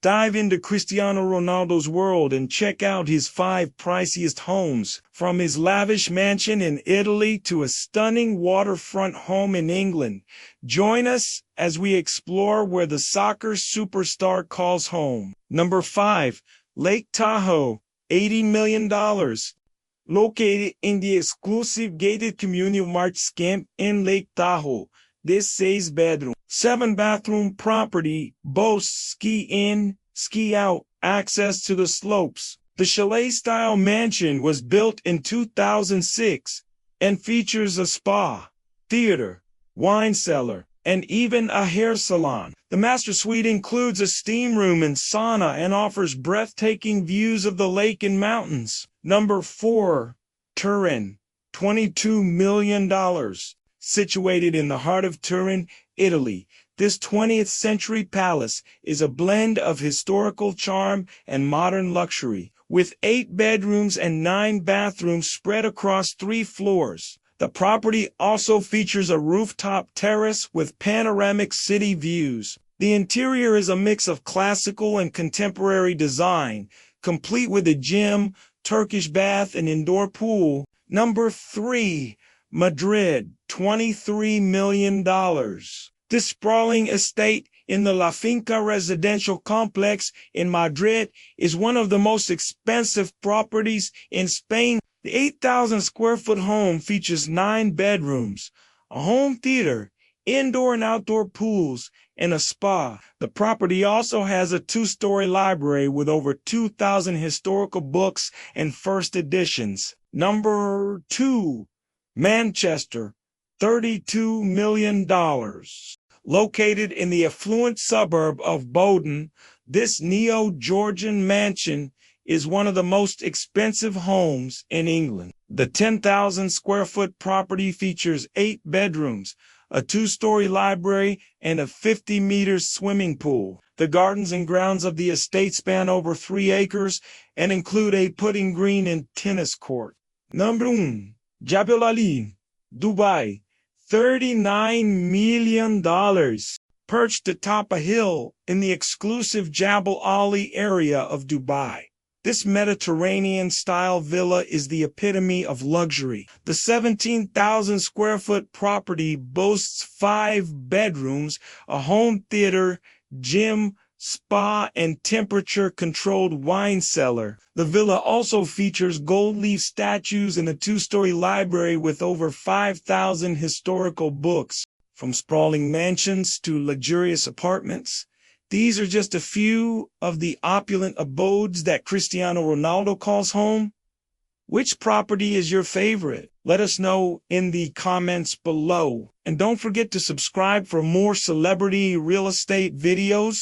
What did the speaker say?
Dive into Cristiano Ronaldo's world and check out his 5 priciest homes, from his lavish mansion in Italy to a stunning waterfront home in England. Join us as we explore where the soccer superstar calls home. Number 5. Lake Tahoe, $80 million. Located in the exclusive gated community of March Camp in Lake Tahoe, this 6-bedroom, 7-bathroom property boasts ski-in, ski-out access to the slopes. The chalet-style mansion was built in 2006 and features a spa, theater, wine cellar, and even a hair salon. The master suite includes a steam room and sauna and offers breathtaking views of the lake and mountains. Number 4. Turin, $22 million. Situated in the heart of Turin, Italy, this 20th century palace is a blend of historical charm and modern luxury, with 8 bedrooms and 9 bathrooms spread across 3 floors. The property also features a rooftop terrace with panoramic city views. The interior is a mix of classical and contemporary design, complete with a gym, Turkish bath, and indoor pool. Number 3. Madrid, $23 million. This sprawling estate in the La Finca residential complex in Madrid is one of the most expensive properties in Spain. The 8,000 square foot home features 9 bedrooms, a home theater, indoor and outdoor pools, and a spa. The property also has a 2-story library with over 2,000 historical books and first editions. Number 2. Manchester, $32 million. Located in the affluent suburb of Bowden, this neo-Georgian mansion is one of the most expensive homes in England. The 10,000 square foot property features 8 bedrooms, a 2-story library, and a 50-meter swimming pool. The gardens and grounds of the estate span over 3 acres and include a putting green and tennis court. Number 1. Jabel Ali, Dubai, $39 million. Perched atop a hill in the exclusive Jabal Ali area of Dubai, this Mediterranean-style villa is the epitome of luxury. The 17,000 square foot property boasts 5 bedrooms, a home theater, gym, spa, and temperature-controlled wine cellar. The villa also features gold leaf statues and a 2-story library with over 5,000 historical books. From sprawling mansions to luxurious apartments, these are just a few of the opulent abodes that Cristiano Ronaldo calls home. Which property is your favorite? Let us know in the comments below. And don't forget to subscribe for more celebrity real estate videos.